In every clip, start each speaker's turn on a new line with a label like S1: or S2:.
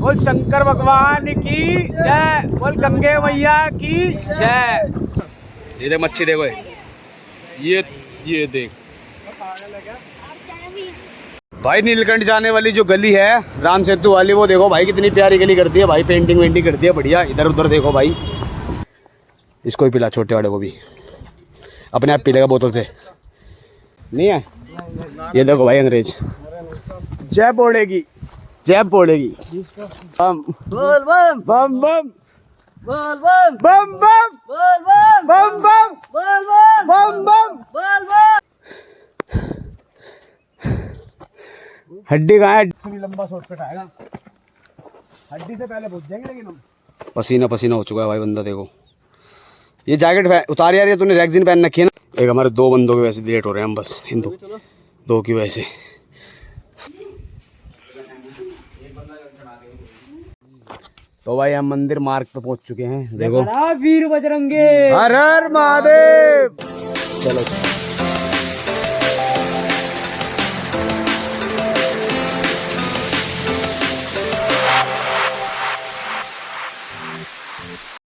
S1: बोल शंकर भगवान की जय, बोल गंगे मैया की जय। ये देख मच्छी देखो, ये देख भाई। नीलकंठ जाने वाली जो गली है राम सेतु वाली, वो देखो भाई कितनी प्यारी गली कर दी है भाई। पेंटिंग वेंटिंग कर दी है बढ़िया। इधर उधर देखो भाई। इसको ही पिला, छोटे वाले को भी, अपने आप पी लेगा बोतल से। नहीं है ये देखो भाई अंग्रेज। जय बोलेगी, जय बोलेगी। बम
S2: बोल बम
S1: बम बम
S2: बोल बम
S1: बम बम
S2: बोल बम
S1: बम बम
S2: बोल बम
S1: बम बम।
S2: बोल बम।
S1: हड्डी कहाँ है? लंबा शॉर्टकट आएगा, हड्डी से पहले पहुंच जाएंगे। लेकिन हम पसीना पसीना हो चुका है भाई बंदा। देखो ये जैकेट उतार यार, ये तूने रैगजीन पहन रखी है ना। एक हमारे दो बंदों के वैसे लेट हो रहे हैं हम, बस इन दो की वजह से। तो भाई हम मंदिर मार्ग पे पहुंच चुके हैं। देखो
S2: वीर बजरंगे,
S1: हर हर महादेव। चलो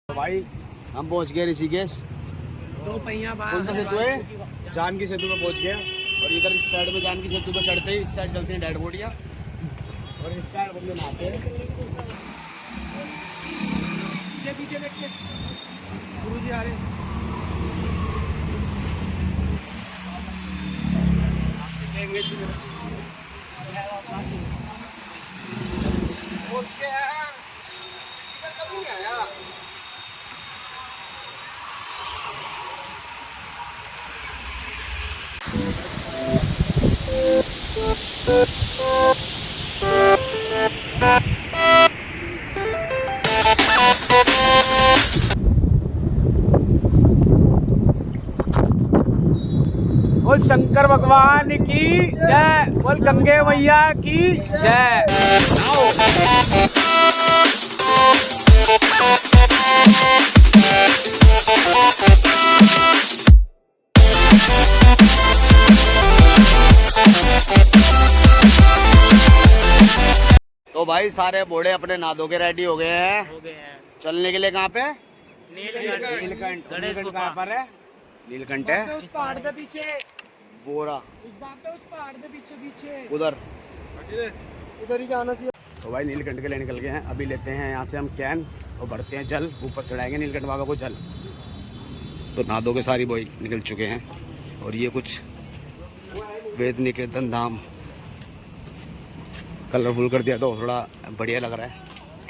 S1: तो भाई हम पहुंच गए ऋषिकेश।
S2: दो पहिया
S1: कौन सा सेतु है? जानकी सेतु पे पहुंच गया। और इधर इस साइड में जानकी सेतु पे चढ़ते ही इस साइड चलते हैं डेड बॉडियाँ, और इस साइड बंदे नहाते हैं। पीछे देखिए गुरुजी आ रहे हैं। बोल शंकर भगवान की जय, बोल गंगे मैया की जय। तो भाई सारे बोड़े अपने नादों के रेडी हो गए हैं चलने के लिए। कहाँ पे? नीलकंठ। कहाँ पर है? नीलकंठ है
S2: उस पहाड़ के पीछे,
S1: वोरा
S2: उस पहाड़ के पीछे पीछे
S1: उधर
S2: उधर ही जाना चाहिए।
S1: तो भाई नीलकंठ के लिए निकल गए हैं। अभी लेते हैं यहाँ से हम कैन और भरते हैं जल, ऊपर चढ़ाएंगे नीलकंठ बाबा को जल। तो नादों के सारी बॉय निकल चुके हैं। और ये कुछ वेद निकेतन धाम कलरफुल कर दिया तो थोड़ा बढ़िया लग रहा है,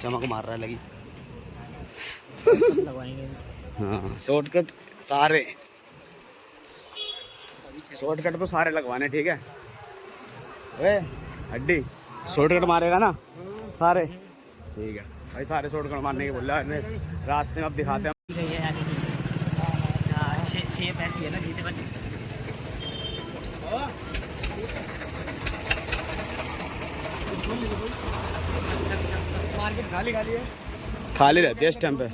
S1: चमक मार रहा है लगी। हाँ शॉर्टकट सारे, शॉर्टकट तो सारे लगवाने, ठीक है। ए हड्डी शॉर्टकट मारेगा ना सारे, ठीक है भाई। सारे शॉर्टकट मारने के बोल रहा है, रास्ते में अब दिखाते हैं।
S2: शेप ऐसी है ना जीते बन। मार्केट खाली खाली है,
S1: खाली रहती है इस टाइम पे।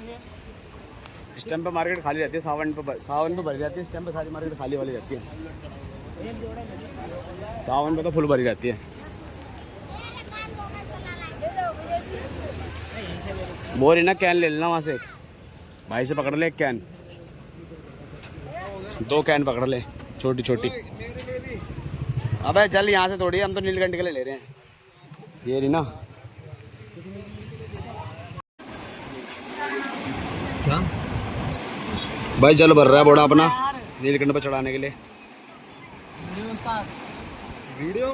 S1: इस टाइम पे मार्केट खाली रहती है, सावन पे भरी जाती है। इस टाइम पे सारी मार्केट खाली वाली रहती है। सावन पे तो फुल भरी रहती है। बोरी ना कैन ले लेना वहाँ से, भाई से पकड़ ले एक कैन, 2 कैन पकड़ ले छोटी छोटी। अबे चल यहाँ से थोड़ी, हम तो नीलकंठ के लिए ले रहे हैं। ये रही ना
S2: क्या
S1: भाई, जल भर रहा है बोड़ा अपना नीलकंठ पे चढ़ाने के लिए।
S2: वीडियो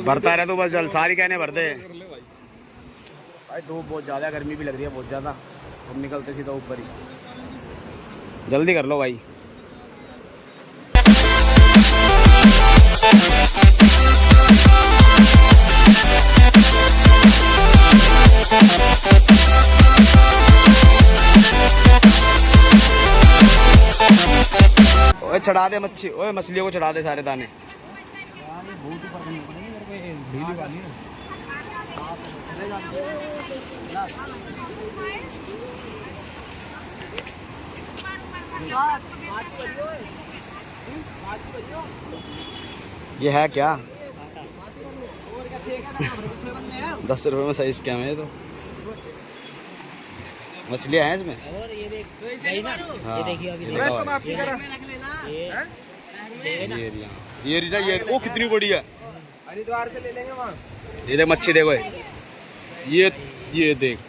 S1: भरता रहे तो बस जल, सारी कहने भर दे भाई। धूप बहुत ज़्यादा, गर्मी भी लग रही है बहुत ज़्यादा। हम निकलते सीधा ऊपर ही, जल्दी कर लो भाई। ओए चढ़ा दे मच्छी, ओए मछलियों को चढ़ा दे सारे दाने। ये है क्या? ₹10 में सही स्कैम है ये तो। मछलियाँ हैं इसमें।
S2: और ये देख सही ना,
S1: हाँ,
S2: ये देखिए अभी
S1: ये
S2: देखो।
S1: इसको वापसी करा। ये रिया ये वो कितनी बड़ी है।
S2: हरिद्वार से ले लेंगे वहाँ।
S1: ये देख मच्छी देखो ये देख।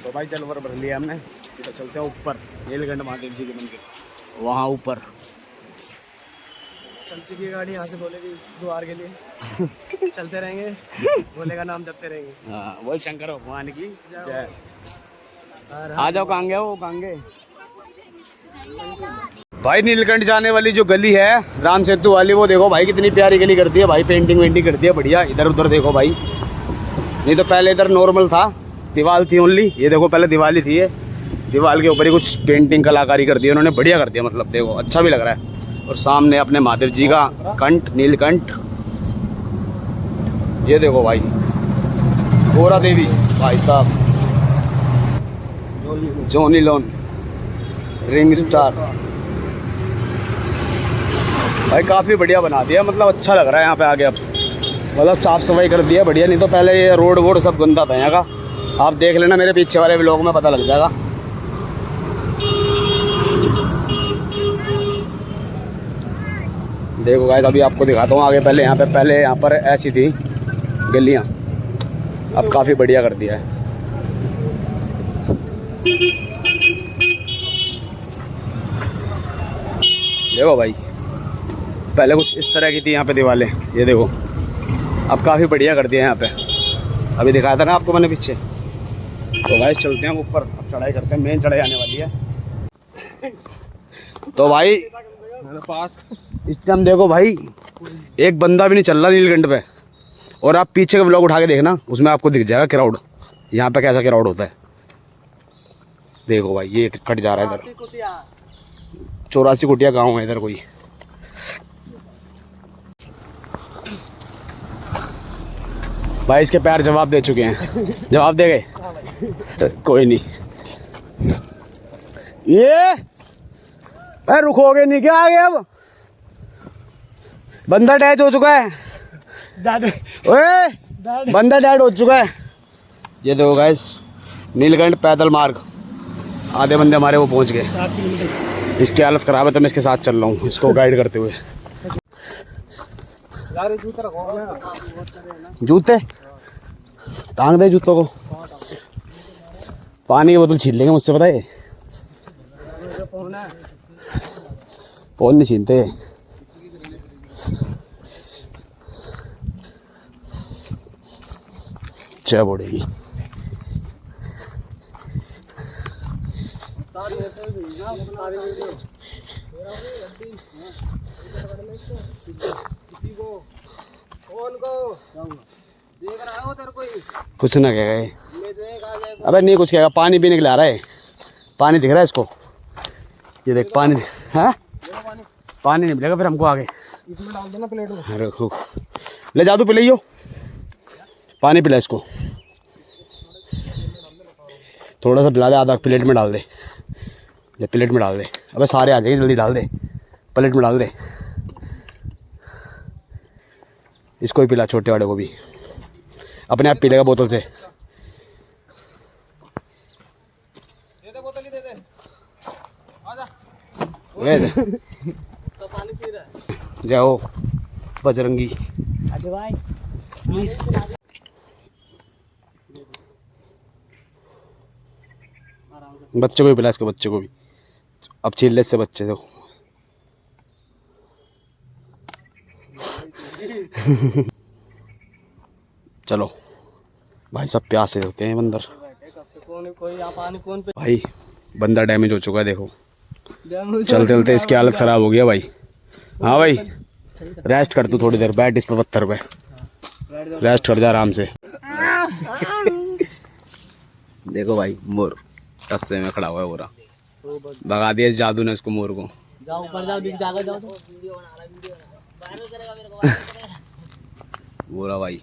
S1: तो भाई जलवर भर लिया हमने। तो चलते हैं ऊपर नीलकंठ महादेव जी के मंदिर, वहाँ ऊपर।
S2: चल चुकी है गाड़ी यहाँ से बोलेगी द्वार के लिए। चलते रहेंगे, बोले का नाम जपते रहेंगे।
S1: हाँ बोल शंकर भगवान की जय। आ जाओ कांगे, वो कांगे। भाई नीलकंठ जाने वाली जो गली है राम सेतु वाली, वो देखो भाई कितनी प्यारी गली कर दी है भाई। पेंटिंग वेंटिंग कर दी है बढ़िया। इधर उधर देखो भाई, नहीं तो पहले इधर नॉर्मल था, दीवार थी ओनली। ये देखो पहले दीवार थी, ये दीवार के ऊपर ही कुछ पेंटिंग कलाकारी कर दी उन्होंने, बढ़िया कर दिया। मतलब देखो अच्छा भी लग रहा है। और सामने अपने महादेव जी का कंठ नीलकंठ, ये देखो भाई। गोरा देवी भाई साहब, जॉनी लोन, रिंग स्टार भाई, काफ़ी बढ़िया बना दिया। मतलब अच्छा लग रहा है यहाँ पे आगे। अब मतलब साफ़ सफाई कर दिया बढ़िया, नहीं तो पहले ये रोड वोड सब गंदा था यहाँ का। आप देख लेना मेरे पीछे वाले व्लॉग में, पता लग जाएगा। देखो गाइस अभी आपको दिखाता हूँ आगे। पहले यहाँ पर ऐसी थी गलियाँ, अब काफ़ी बढ़िया कर दिया है। देखो भाई पहले कुछ इस तरह की थी यहाँ पे दीवारें, ये देखो अब काफ़ी बढ़िया कर दिया है यहाँ पे। अभी दिखाया था ना आपको मैंने पीछे। तो भाई चलते हैं ऊपर, अब चढ़ाई करते हैं। मेन चढ़ाई आने वाली है। तो भाई इस टाइम देखो भाई एक बंदा भी नहीं चल रहा नीलकंठ पे। और आप पीछे का व्लॉग उठा के देखना, उसमें आपको दिख जाएगा क्राउड, यहाँ पे कैसा क्राउड होता है। देखो भाई ये कट जा रहा है इधर, 84 कुटिया गाँव है इधर कोई। भाई इसके पैर जवाब दे चुके हैं। जवाब दे गए। कोई नहीं, ये भाई रुकोगे नहीं क्या आगे? अब बंदा डैड हो चुका है। ओए बंदा डैड हो चुका है। ये देखो गाइस नीलकंठ पैदल मार्ग, आधे बंदे हमारे वो पहुंच गए। इसकी हालत खराब है तो मैं इसके साथ चल रहा हूँ, इसको गाइड करते हुए। जूते टांग दे जूतों को, पानी की बोतल छीन लेंगे मुझसे, पता है। पोल नहीं छीनते। जय बोलेगी। कुछ ना कहेगा। अबे नहीं कुछ कहेगा, पानी पीने के लिए आ रहा है। पानी दिख रहा है इसको, ये देख पानी है। पानी नहीं मिलेगा फिर हमको आगे।
S2: इसमें डाल देना प्लेट में।
S1: अरे रुक, ले जा, तू पिलाइयो पानी, पिला इसको थोड़ा सा पिला दे, आधा प्लेट में डाल दे। ले प्लेट में डाल दे। अबे सारे आ जाएंगे, जल्दी डाल दे, प्लेट में डाल दे। इसको ही पिला, छोटे वाले को भी। अपने आप पी लेगा बोतल से।
S2: दे दे बोतल ही दे दे। आजा। उसका पानी पी रहा है।
S1: जाओ बजरंगी।
S2: अरे भाई
S1: बच्चे को भी पिला, इसके बच्चे को भी। अब छीन ले इससे बच्चे को। चलो भाई सब प्यास से होते हैं बंदर। भाई बंदा डैमेज हो चुका है देखो, चलते चलते इसकी हालत ख़राब हो गया भाई। हाँ भाई रेस्ट कर तू थोड़ी देर, बैठ इस पर पत्थर पे, रेस्ट कर जा आराम से। देखो भाई मोर रस्ते में खड़ा हुआ है पूरा,
S2: तो बस
S1: भगा दिया इस जादू ने उसको मोर को।
S2: जाओ ऊपर जाओ, दिख जाओ जाओ तो
S1: पूरा भाई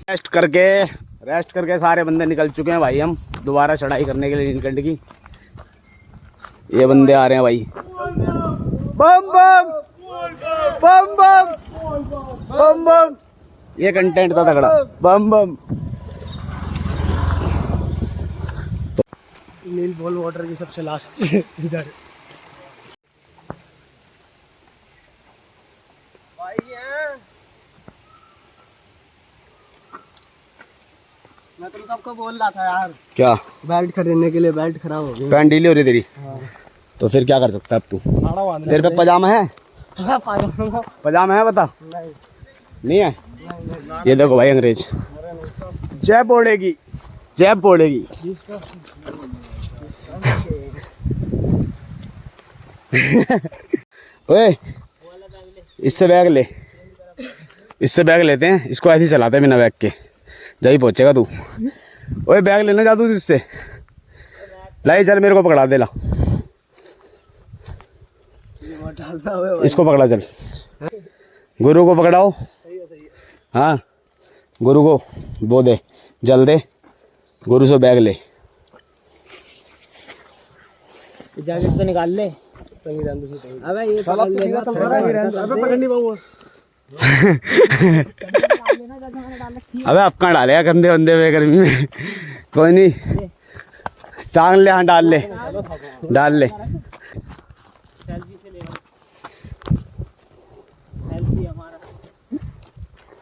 S1: रेस्ट करके सारे बंदे निकल चुके हैं भाई। हम दोबारा चढ़ाई करने के लिए नीलकंठ की। ये बंदे आ रहे हैं भाई। बम बम बम बम बम बम, ये कंटेंट था तगड़ा। बम बम।
S2: नील बॉल वाटर की सबसे लास्ट जड़। मैं तुम सबको बोल रहा था यार,
S1: क्या
S2: बेल्ट खरीदने के लिए। बेल्ट खराब हो गई।
S1: पैंट ढीली हो रही तेरी, तो फिर क्या कर सकता है अब तू? तेरे पे पजामा है? पजामा है बता। नहीं है? ये देखो भाई अंग्रेज जैब ओढ़ेगी, जैब ओढ़ेगी। ओए इससे बैग ले, इससे बैग लेते हैं। इसको ऐसे ही चलाते हैं बिना बैग के, जही पहुंचेगा तू। ओए बैग लेना जा तू इससे। लाई चल मेरे को पकड़ा दे ला, इसको पकड़ा चल। गुरु को पकड़ाओ। हाँ गुरु को वो दे, जल दे। गुरु से बैग ले।
S2: जैकेट तो निकाल ले। अबे ये पकड़ नहीं पाऊंगा।
S1: अबे अब कहाँ डालेगा गंदे बंदे में गर्मी में? कोई नहीं, टांग ले। हाँ डाल ले, डाल ले।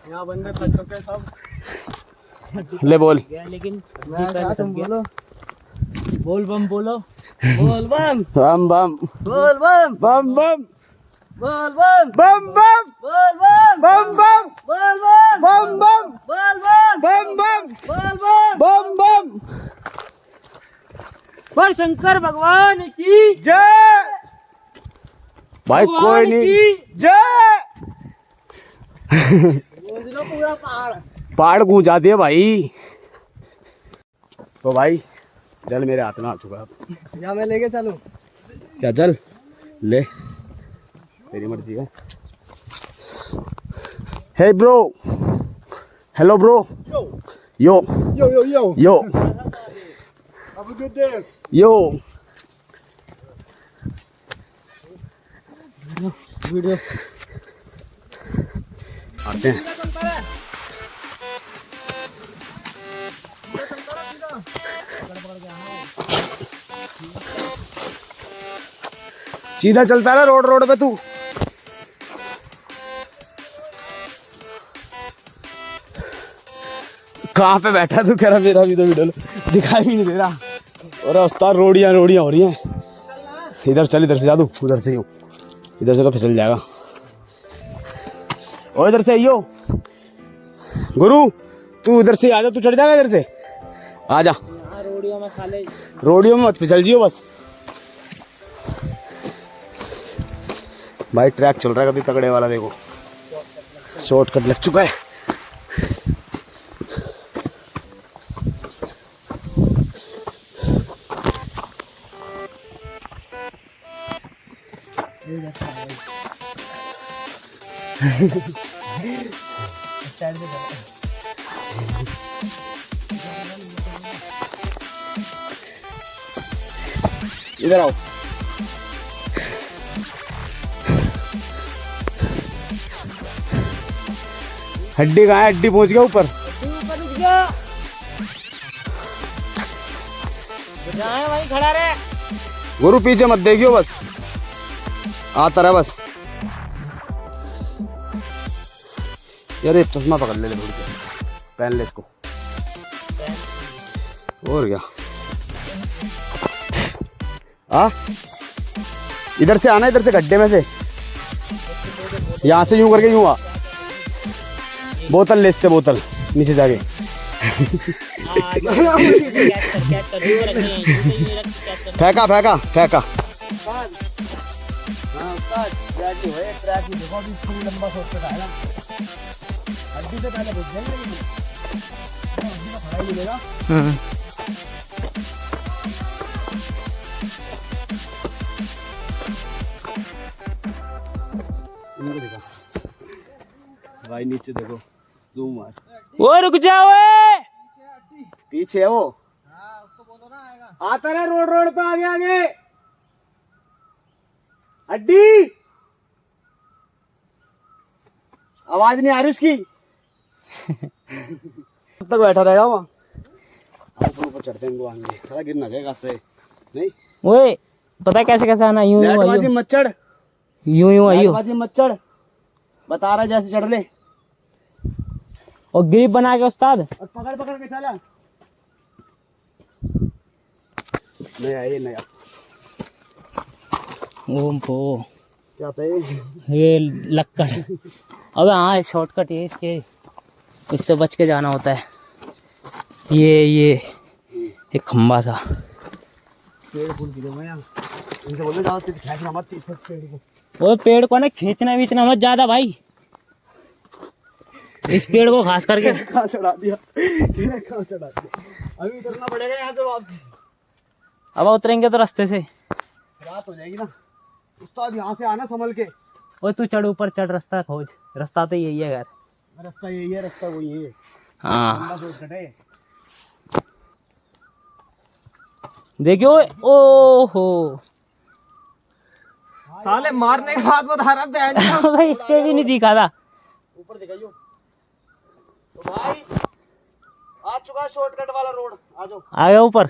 S2: यहाँ बंदे फट चुके सब।
S1: ले बोल।
S2: लेकिन तुम बोलो, बोल बम बोलो। बोल बम
S1: बम बम
S2: बोल बम
S1: बम बम
S2: बोल बम
S1: बम बम
S2: बोल बम
S1: बम बम
S2: बोल बम
S1: बम बम
S2: बोल बम
S1: बम बम
S2: बोल बम
S1: बम बम।
S2: पर शंकर भगवान की
S1: जय भाई। कोई नहीं, जय।
S2: पूरा पहाड़
S1: पहाड़ गूंज आती है भाई। तो भाई जल मेरे हाथ में आ चुका है।
S2: या मैं लेके चलूं?
S1: क्या जल ले, तेरी मर्जी है। Hey bro, hello bro, yo
S2: yo yo yo
S1: yo
S2: Have a good day.
S1: Yo.
S2: Video
S1: आते हैं। सीधा चलता है रोड रोड पे तू। कहाँ पे बैठा तू? कह रहा मेरा भी तो वीडियो दिखाई भी नहीं दे रहा। और उस्ताद रोडियाँ रोडियाँ हो रही हैं। इधर चल, इधर से जा तू, उधर से यूँ, इधर से तो फिसल जाएगा। और इधर से आइयो गुरु, तू उधर से आ जा। तू चढ़ जाएगा इधर से, आ जा।
S2: रोडियो में खा ले,
S1: रोडियो में मत फिसल जियो बस। भाई ट्रैक चल रहा है कभी तगड़े वाला। देखो शॉर्टकट लग चुका है। इधर आओ। हड्डी कहाँ है? हड्डी पहुंच गया ऊपर।
S2: वहीं खड़ा रहे।
S1: गुरु पीछे मत देखियो, बस आता रहा बस। यार एक चश्मा पकड़ ले, थोड़ी देर पहन ले इसको। और क्या? इधर से आना, इधर से गड्ढे में से, यहाँ से यूं करके यूं आ। बोतल ले इससे, बोतल नीचे जाके। फेंका फेंका फेंका। हड्डी से पहले घुस जाएंगे लेकिन हड्डी का खड़ा ही मिलेगा। इनको देखा भाई, नीचे देखो, जूम मार।
S3: वो रुक जाओ,
S1: पीछे है वो।
S2: हाँ, उसको बोलो ना आएगा।
S1: आता रहे रोड रोड पे, आगे आगे हड्डी। आवाज नहीं आ रही उसकी। कब तक बैठा रहेगा वहाँ? ऊपर चढ़ते हैं, आगे सारा गिर ना जाएगा से। नहीं
S3: ओए पता है कैसे कैसे आना, यूं यूं
S1: बाजी मत चढ़,
S3: यूं यूं आइयो,
S1: बाजी मत चढ़, बता रहा जैसे चढ़ ले।
S3: और ग्रिप बना के उस्ताद।
S1: और पकड़ पकड़ के चला। नया ये नया
S3: वो
S1: क्या पे
S3: ये लक्कड़। अबे हाँ शॉर्टकट है इसके, इससे बच के जाना होता है। ये एक खंबा सा।
S1: पेड़ फूल की जगह यहाँ, इनसे बोलने जाओ तो खींचना मत इस पेड़ को।
S3: वो पेड़ को ना खींचना वीचना मत ज्यादा भाई, इस पेड़ को खास करके।
S1: कहाँ चढ़ा दिया, कहाँ चढ़ा दिया। अभी उतरना पड़ेगा यहाँ से वापस।
S3: अब उतरेंगे तो रास्ते से
S1: रात हो जाएगी ना उस्ताद, यहाँ से आना संभल के।
S3: ओए तू चढ़ ऊपर चढ़, रास्ता खोज, रास्ता तो यही है घर।
S1: रास्ता यही है, रास्ता वही है।
S3: हाँ
S1: लंबा शॉर्टकट है।
S3: देखियो, ओहो
S2: साले मारने के बाद बता रहा बैठ।
S3: भाई इस पे भी नहीं दिखा था।
S1: ऊपर दिखाइयो तो भाई, आ चुका शॉर्टकट वाला रोड। आ जाओ,
S3: आ गया ऊपर,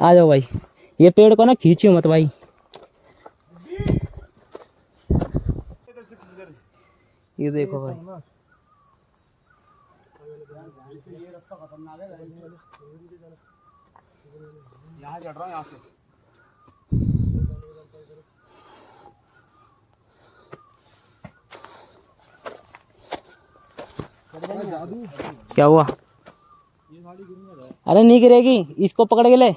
S3: आ जाओ भाई। ये पेड़ को ना खींचियो मत भाई। ये देखो भाई,
S1: ये रास्ता खतरनाक है। यहाँ चढ़ रहा हूँ, यहाँ से।
S3: क्या हुआ? अरे नहीं गिरेगी, इसको पकड़ के ले।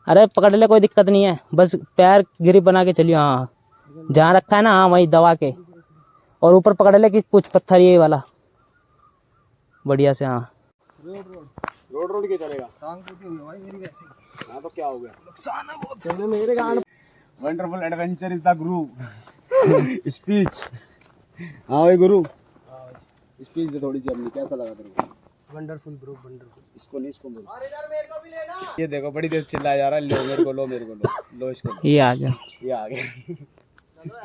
S3: अरे पकड़ ले, कोई दिक्कत नहीं है, बस पैर ग्रिप बना के चलियो। हाँ जहाँ रखा है ना, हाँ वही दबा के, और ऊपर पकड़ ले कि कुछ पत्थर ये वाला बढ़िया से। हाँ
S1: रोड के चलेगा।
S2: टांग टूटी हुई है भाई मेरी वैसे।
S1: हाँ तो क्या हो गया,
S2: नुकसान है बहुत।
S1: चलने मेरे गान। Wonderful adventure is the Guru speech. हाँ भाई गुरु, स्पीच दे थोड़ी सी अपनी, कैसा लगा तेरे को?
S2: Wonderful bro, wonderful.
S1: इसको नहीं, इसको बोल। और इधर मेरे को भी लेना। ये देखो बड़ी देर चिल्लाया जा रहा है, लो मेरे को, लो मेरे को, लो इसको लो।
S3: ये आ गया,
S1: ये आ गया।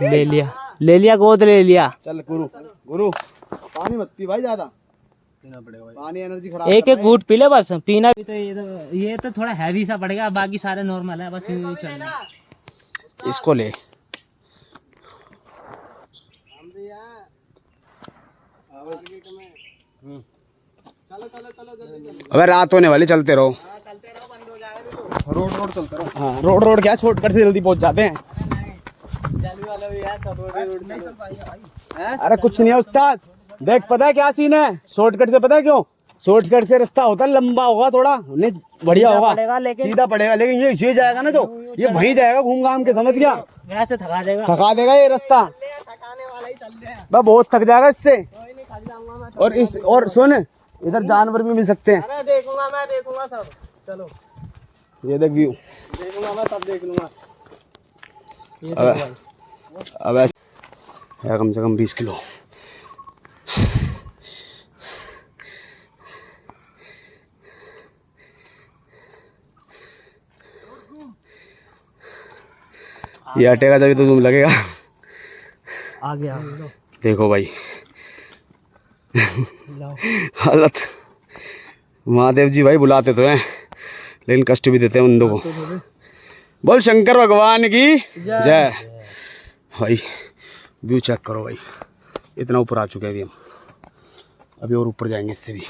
S3: ले लिया, ले लिया, गोद ले लिया।
S1: चल गुरु, गुरु पानी मत पी भाई ज्यादा,
S2: पीना पड़ेगा भाई।
S1: पानी एनर्जी खराब
S3: एक
S1: कर
S3: एक
S1: रहा है।
S3: घूंट पी ले बस, पीना भी तो ये तो थोड़ा हैवी सा पड़ेगा, बाकी सारे नॉर्मल है, बस यूं ही चलना।
S1: इसको ले। अबे रात होने वाली, चलते रहो।
S2: चलते रहो, बंद हो जाएगा।
S1: रोड चलते रहो। हाँ रोड क्या, शॉर्टकट से जल्दी पहुंच जाते हैं।
S2: जल्दी वाला भी है, सब रोड नहीं चल पाएगा।
S1: अरे कुछ नहीं है उस्ताद, देख पता है क्या सीन है, शॉर्टकट से पता है क्यों? शॉर्टकट से रास्ता होता है लंबा होगा थोड़ा, नहीं बढ़िया होगा, सीधा पड़ेगा, लेकिन ये जाएगा ना जो, ये वहीं जाएगा घूम घाम के, समझ गया?
S3: वैसे थका देगा,
S1: थका देगा ये रास्ता,
S2: थकाने वाला ही चल रहा है।
S1: मैं बहुत थक जाएगा इससे।
S2: कोई नहीं, थक जाऊंगा मैं।
S1: और सुन, इधर जानवर भी मिल सकते हैं।
S2: अरे देखूंगा, मैं देखूंगा सब। चलो
S1: ये देख व्यू,
S2: देखूंगा मैं, सब देख लूंगा।
S1: अब ऐसे कम से कम 20 किलो। ये हटेगा जब तो जूम लगेगा।
S3: आ गया।
S1: देखो भाई हालत, महादेव जी भाई बुलाते तो हैं लेकिन कष्ट भी देते हैं बंदों को। बोल शंकर भगवान की जय। भाई व्यू चेक करो भाई, इतना ऊपर आ चुके हैं अभी हम, अभी और ऊपर जाएंगे इससे भी।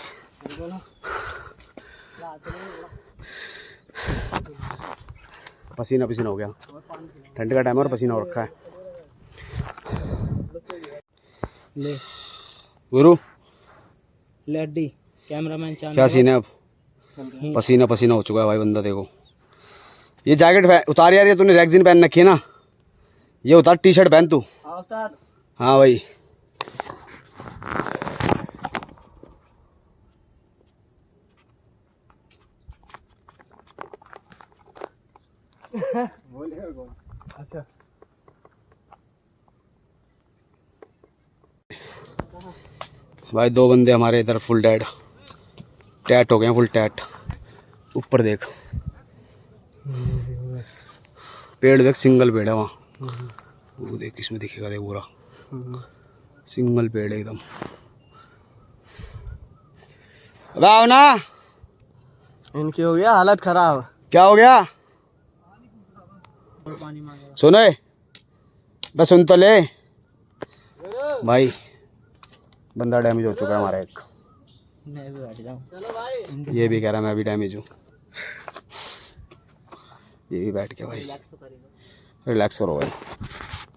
S1: पसीना पसीना हो गया, ठंड का टाइम और पसीना हो रखा है।
S3: ले
S1: गुरु
S3: लड्डी कैमरामैन चांद,
S1: क्या सीन है? अब पसीना पसीना हो चुका है भाई बंदा। देखो ये जैकेट उतार यार, ये तूने रैगजीन पहन रखी है ना, ये उतार, टी शर्ट पहन तू।
S2: हाँ उस्ताद।
S1: हाँ भाई
S2: अच्छा
S1: भाई 2 बंदे हमारे इधर फुल डेड टैट हो गए हैं, फुल टैट। ऊपर देख पेड़ देख, सिंगल पेड़ है वहाँ, वो देख इसमें दिखेगा देख पूरा सिंगल पेड़ है एकदम। आओ ना,
S2: इनकी हो गया हालत खराब।
S1: क्या हो गया? सुनो बस सुन तो ले भाई, बंदा डैमेज हो चुका है हमारा एक।
S3: मैं भी बैठ जाऊं।
S2: चलो भाई,
S1: ये भी कह रहा है मैं भी डैमेज हूँ। ये भी बैठ गया भाई। रिलैक्स करो भाई,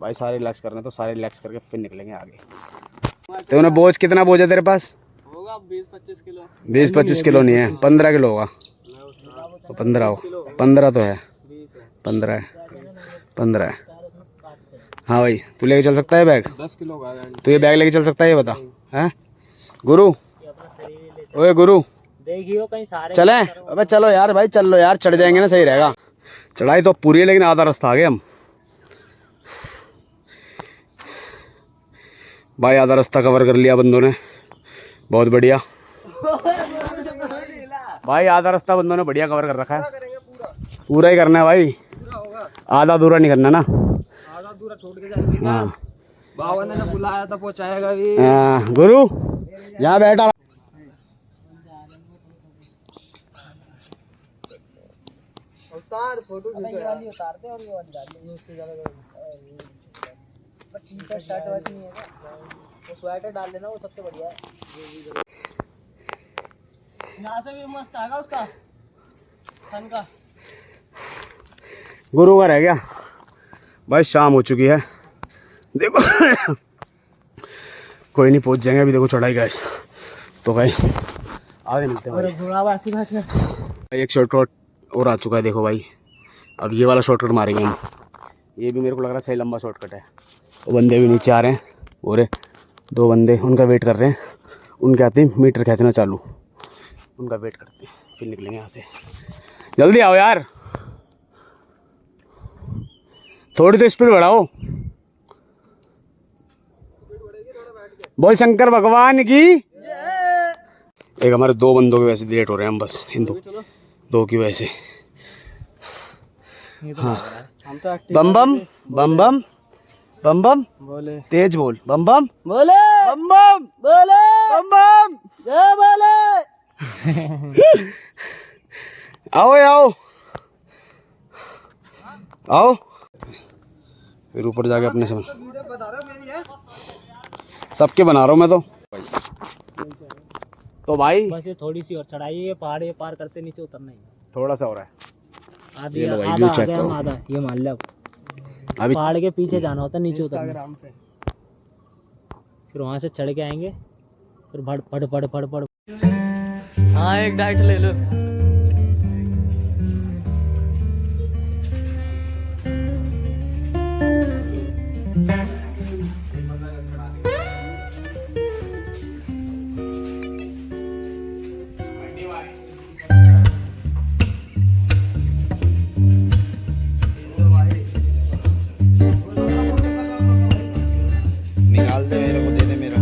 S1: भाई सारे रिलैक्स करना तो सारे रिलैक्स करके फिर निकलेंगे आगे। तो उन्हें बोझ कितना बोझ है तेरे पास?
S2: होगा 20-25 किलो।
S1: 20-25 किलो नहीं है, 15 किलो होगा। तो 15 हो, 15 तो है, 15 है, 15 है। हाँ भाई तू लेके चल सकता है बैग?
S2: 10 किलो का
S1: तू ये बैग लेके चल सकता है, ये बता। हैं गुरु, ओए गुरु
S3: देखियो कहीं सारे
S1: चले? अबे चलो यार भाई, चल लो यार, चढ़ जाएंगे ना, सही रहेगा। चढ़ाई तो पूरी है लेकिन आधा रास्ता आ गए हम भाई, आधा रास्ता कवर कर लिया बंदों ने, बहुत बढ़िया भाई, आधा रास्ता बंदों ने बढ़िया कवर कर रखा है। पूरा ही करना है भाई, आधा अधूरा नहीं करना ना।
S2: आधा दूर छोड़ के जाएंगे।
S1: हाँ
S2: बाबा ने बुलाया था, पहुंचाएगा भी।
S1: हाँ, गुरु यहाँ बैठा।
S2: फोटो
S3: वाली उतार दे और ये वाली डाल दे, उससे ज्यादा बट टी-शर्ट शर्ट वाली नहीं है ना, वो स्वेटर डाल देना, वो सबसे बढ़िया है।
S2: यहाँ से भी मस्त आएगा उसका सन का।
S1: गुरु का रह गया भाई, शाम हो चुकी है देखो। कोई नहीं, पहुंच जाएंगे अभी, देखो चढ़ाई गाइस। तो भाई आगे मिलते हैं भाई। एक शॉर्टकट और आ चुका है देखो भाई, अब ये वाला शॉर्टकट मारेंगे हम। ये भी मेरे को लग रहा है सही लंबा शॉर्टकट है। वो बंदे भी नीचे आ रहे हैं, और 2 बंदे उनका वेट कर रहे हैं, उनके आते ही मीटर खींचना चालू, उनका वेट करते हैं फिर निकलेंगे यहाँ से। जल्दी आओ यार, थोड़ी तो स्पीड बढ़ाओ। बोल शंकर भगवान की। एक हमारे 2 बंदों की वजह से लेट हो रहे हैं हम, बस इन 2 की वजह से। हाँ
S2: हम तो
S1: बम बम बम बम बम बम
S2: बोले,
S1: तेज बोल, बम बम
S2: बोले,
S1: बम बम
S2: बोले,
S1: बम बम।
S2: जय बोले।
S1: आओ आओ आओ, फिर ऊपर जाके अपने से सबके बना रहा हूँ मैं तो भाई
S3: बस ये थोड़ी सी और चढ़ाई है, पहाड़ ये पार करते नीचे उतरना ही है।
S1: थोड़ा सा हो रहा है।
S3: आधी
S1: ये लो भाई,
S3: आधा
S1: व्यू
S3: आ
S1: चेक
S3: गया,
S1: करो।
S3: हम आधा ये मान लिया।
S1: अभी
S3: पहाड़ के पीछे जाना होता है, नीचे उतरना,
S2: इंस्टाग्राम पे
S3: फिर वहाँ से चढ़ के आएंगे, फिर भड़ पड़ पड़ पड़ पड़।
S2: हाँ एक डाइट ले लो।
S1: निकाल दे मेरे को, दे दे मेरे को।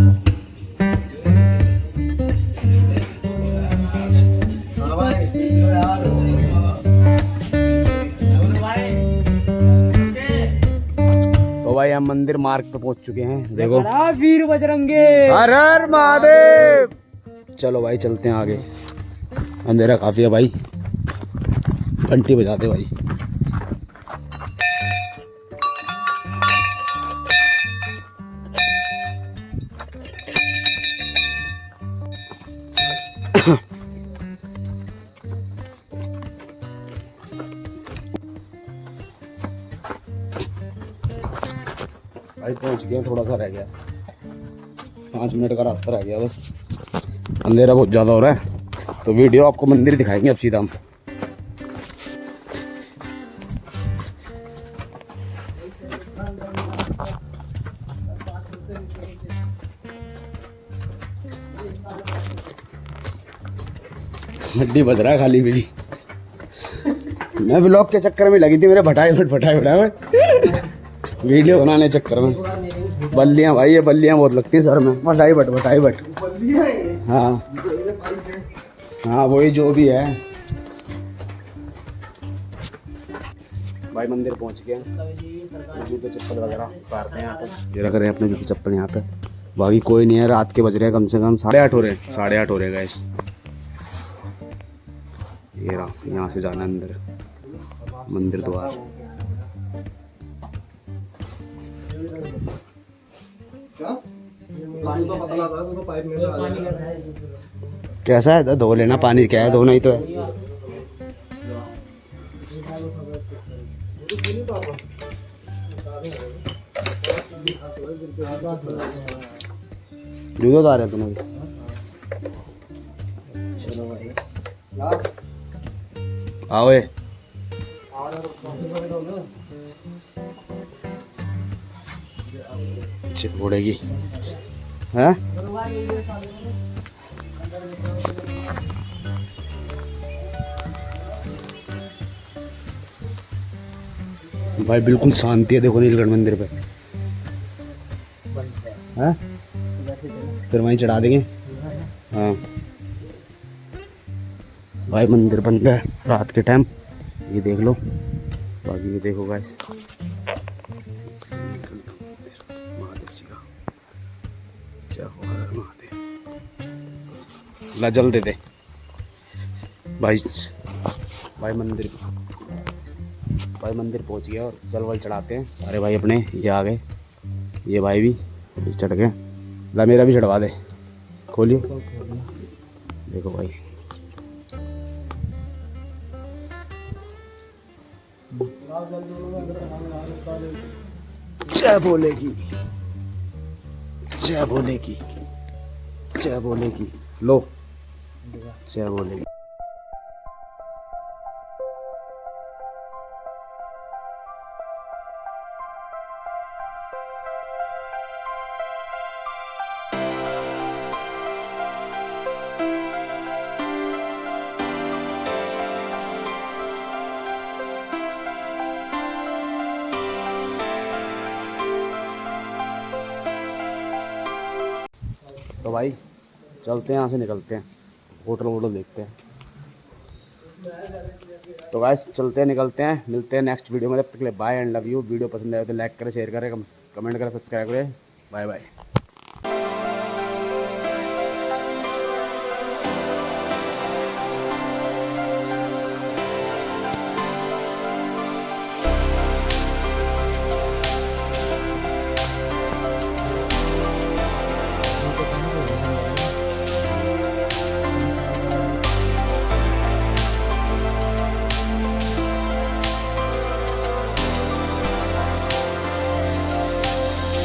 S1: तो भाई हम मंदिर मार्ग पे पहुंच चुके हैं देखो।
S3: वीर बजरंगे।
S1: हर हर महादेव। चलो भाई चलते हैं आगे, अंधेरा काफी है भाई, घंटी बजाते भाई। भाई पहुंच गए, थोड़ा सा रह गया, 5 मिनट का रास्ता रह गया बस। अंधेरा बहुत ज़्यादा हो रहा है, तो वीडियो आपको मंदिर दिखाएंगे अब सीधा हम। हड्डी बज रहा है खाली मेरी। मैं ब्लॉग के चक्कर में लगी थी मेरे भटाई भट वीडियो बनाने चक्कर में। बल्लियाँ भाई, ये बल्लियाँ बहुत लगती हैं सर में। भटाई भट हाँ हाँ वही जो भी है भाई। मंदिर पहुंच गए, जूते चप्पल वगैरह उतारते हैं यहाँ पर। ये रख रहे हैं अपने जूते चप्पल यहाँ पे। बाकी कोई नहीं है, रात के बज रहे हैं कम से कम 8:30 हो रहे हैं, 8:30 हो रहे हैं गाइस। ये रहा, यहाँ से जाना अंदर मंदिर द्वार। कैसा है? धो लेना पानी, क्या है धोना ही तो है। जूते उतारे हैं तुम्हें? आओ ये उड़ेगी है। भाई बिल्कुल शांति है, देखो नीलकंठ मंदिर पे है। फिर वहीं चढ़ा देंगे। हाँ भाई मंदिर बंद है रात के टाइम, ये देख लो। बाकी ये देखो गाइस, महादेव जी का जय हो हर महादेव। ला जल दे दे भाई। भाई मंदिर पहुंच गया और जल वल चढ़ाते हैं सारे भाई अपने। ये आ गए, ये भाई भी चढ़ गए। ला मेरा भी चढ़वा दे, खोलियो देखो भाई। जय बोलेगी, जय बोलेगी, जय बोलेगी। लो जय बोलेगी। तो भाई चलते हैं, यहाँ से निकलते हैं, होटल वोटल देखते हैं। तो गाइस चलते हैं, निकलते हैं, मिलते हैं नेक्स्ट वीडियो में। तब तक के लिए bye and love you. Video पसंद आए तो लाइक करें, शेयर करें, कमेंट करें, सब्सक्राइब करें। Bye bye.